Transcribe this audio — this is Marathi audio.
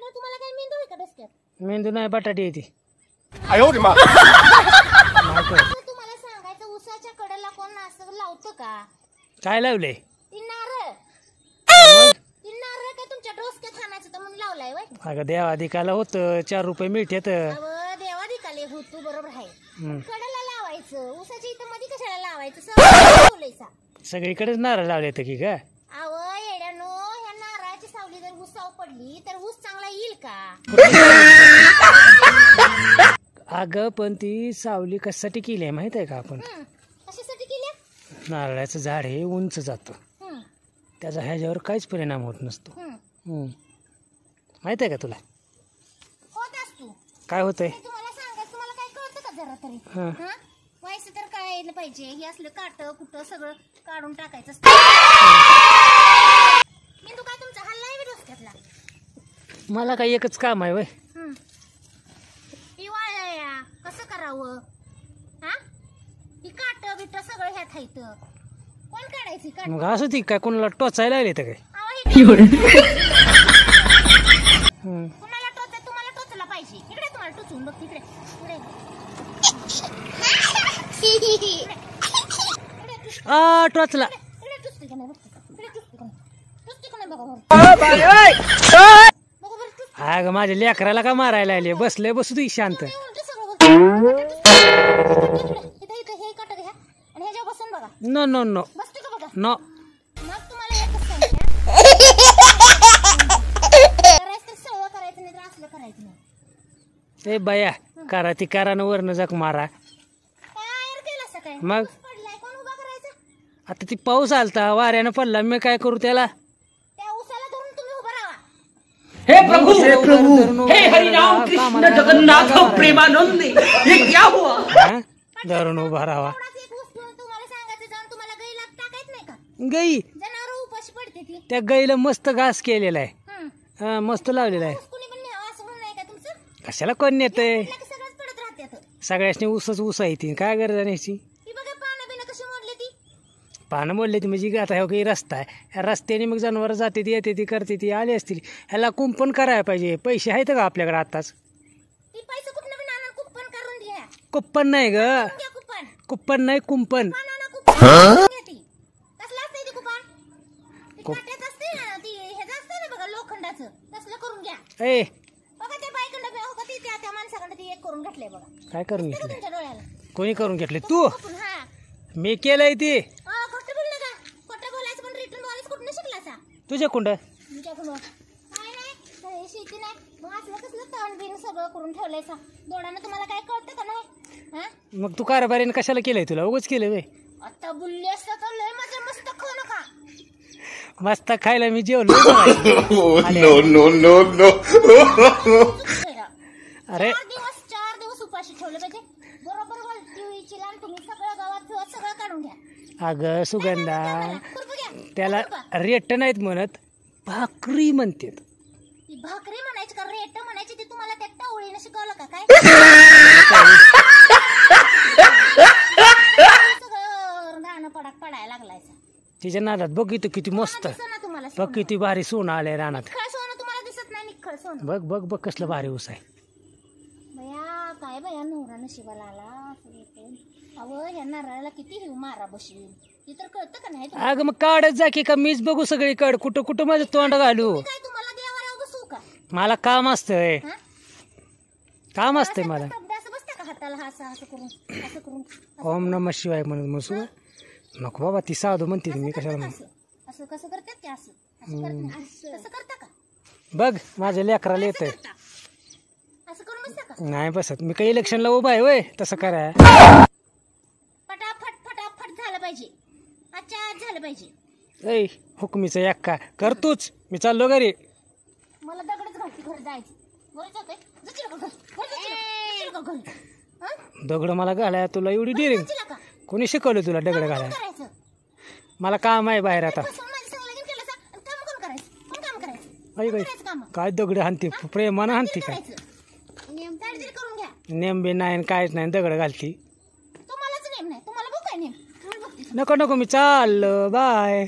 तुम्हाला काय मेंदू आहे का डोसक्यात? मेंदू नाही बटाटी येते. तुम्हाला सांगायचं उसाच्या कडेला कोण असं लावतं का? काय लावले? ती नारळ काय तुमच्या डोसक्यात खाण्याचं तर म्हणून लावलाय वय? अगं देवाधिकाला होतं 4 रुपये मिळतात. देवा दिकाले हो तू बरोबर आहे. कडेला लावायचं उसाच्या इथं मध्ये कशाला लावायचं? सगळीकडेच नारळ लावले तर की का? अव येड्यानो ह्या नारळाची सावली जर उसाव पडली तर ऊस चांगला येईल का? अगं पण ती सावली कशासाठी केली आहे माहित आहे का? आपण कशासाठी केली? नारळाचं झाड हे उंच जातं, त्याचा ह्याच्यावर काहीच परिणाम होत नसतो. माहित आहे का तुला? होत असतो. काय होतंय? तुम्हाला सांगायचं, तुम्हाला काय कळतं का जरा तरी? व्हायचं तर काय पाहिजे, हे असलं काट कुठं सगळं काढून टाकायचं असतं. मेंदू काय तुमचा हल्लाय बी डोसक्यातला? मला काही एकच काम आहे वय. ही वाळया कसं करावं? ही काट बिट सगळं ह्यात हायत, कोण काढायची काट? मग असं ती काय कोणाला टोचायला लागले तर काय? कुणाला टोच? तुम्हाला टोचला पाहिजे. इकडे तुम्हाला टोचून बघ, तिकडे टोचला. टोचते का नाही बघ, टोचते का नाही बघा. अगं माझ्या लेकराला का मारायला आले? बसले बसू तू शांत. No no no no. मग तुम्हाला एकच सांगते, करायचं तर सवय करायचं नाही तर असलं करायचं नाही. ए बाया करा ती करा ना वरनं जाक मारा. काय केलं असं काय? मग पडलाय कोण उभा करायचं? आता ती पाऊस आलता वाऱ्यानं पडला, मी काय करू त्याला? त्या उसाला धरून तुम्ही उभा राहा. हे प्रभु हे हरिनाम कृष्ण जगन्नाथ प्रेमानंद, ये क्या हुआ? धरून उभा राहावा. एवढाच एक वस्तू तुम्हाला सांगायचं, जाऊन तुम्हाला गाईला टाकायच नाही का? गाई, जनावर उपाशी पडते ती. त्या गाईला मस्त घास केलेला आहे, मस्त लावलेला आहे. कुणी पण न्यावं असं म्हणून नाही का तुमचं? कशाला कोण नेतंय? सगळंच पडत राहते. सगळ्यासनी ऊसच ऊस आहे ती, काय गरज आहे न्यायची? ती बघा पानं बिनं कशी मोडली ती. पानं मोडले ती म्हणजे आता हो काही रस्ता आहे, ह्या रस्त्याने मग जनावर जाते ती येते ती करते ती आली असतील. ह्याला कुंपण करायला पाहिजे. पैसे आहेत का आपल्याकडे आताच? ती पैसे कुठनं पण आणून कुप्पन करून द्या. कुप्पन नाही ग, घ्या कुप्पन. कुप्पन नाही कुंपन. कुप्पन घ्या ती. कसलं असतंय ते कुप्पन? ती काट्याचं असतंय ना, ती ह्याचं असतंय ना बघा लोखंडाचं, तसलं करून घ्या. ए बघा त्या बाईकडं हो का, ती त्या माणसाकडं ती एक करून घातलंय बघा. काय करून दिसतंय का घेतले? तुमच्या डोळ्याला? कोणी करून घेतले? तू? हा. मी केलंय ती. खोटं बोल नका. खोटं बोलायचं पण रिटर्न बोलायचं कुठनं शिकला सा? तुझ्या कुंड तुमच्याकडून काय नाही, शेती नाही. मग असलं कसलं तण बिन सगळं करून ठेवलंय सा? दोडानं तुम्हाला काय कळतं का नाही? मग तू कारभारीने कशाला केलंय? तुला उगाच केलंय वे. आता बुल्ली असतं तर लय मजा मस्त खाऊ नका. मस्त खायला मी जेवलो. No no no no. अरे 4 दिवस उपाशी ठेवले पाहिजे. बरोबर वलती व्हायची लांब तुम्ही सगळं गावात फिरत सगळं काढून घ्या. अगं सुगंधा, खुरपं घ्या. त्याला रेट नाहीत म्हणत, भाकरी म्हणतात. ती भाकरी म्हणायची का रेट म्हणायची? ती तुम्हाला त्या टावळीने शिकवलं का काय? सगळं रानं पडायला लागलाय. तिच्या नादात बघ इथं किती मस्त, तुम्हाला बघ किती भारी सोनं आलंय रानात. निखळ सोनं तुम्हाला दिसत नाही. निखळ सोनं बघ बघ बघ कसलं भारी ऊस आहे. बया काय बया नवरा नशिबाला आला. अव ह्या नारळाला किती हिव मारा बसवी, ती तर कळतं का नाही? अगं मग काढत जा की, का मीच बघू सगळीकडे? कुठं कुठं माझं तोंड घालू? काय तुम्हाला देवाला बसू का? मला काम असतंय, काम असतंय मला. असं बसता का हाताला असं करून असं करून? ओम नमः शिवाय म्हणून मसू नको बाबा, ती साधू म्हणते मी कशाला म्हणून. असं कसं करतात ते? असं कसं करता का? बघ माझ्या लेकराला येतंय. असं करून बसता का? नाही बसत मी, काही इलेक्शनला उभा आहे वय तसं करा. फटाफट फटाफट झालं पाहिजे, आजच्या आज झालं पाहिजे. ऐ हुकमीचं एक्का कर तूच, मी चाललो घरी. मला दगडच घालती घर जायचं. घरी जातोय जाशील का? घरी दगड मला घालाय तुला एवढी डिरिंग? जाशील का? कोणी शिकवलं तुला दगड घालाय? करायचं मला काम आहे बाहेर आता. काम कोण करायचं? कोण काम करायचं? ऐ बाई काय दगड हाणते, प्रेमानं हाणते काय? नेम तरी करून घ्या. नेम बी नाही काहीच नाही, दगड घालती. तुम्हालाच नेम नाही, तुम्हाला बघू काय नेम? नको नको मी चाललो, बाय.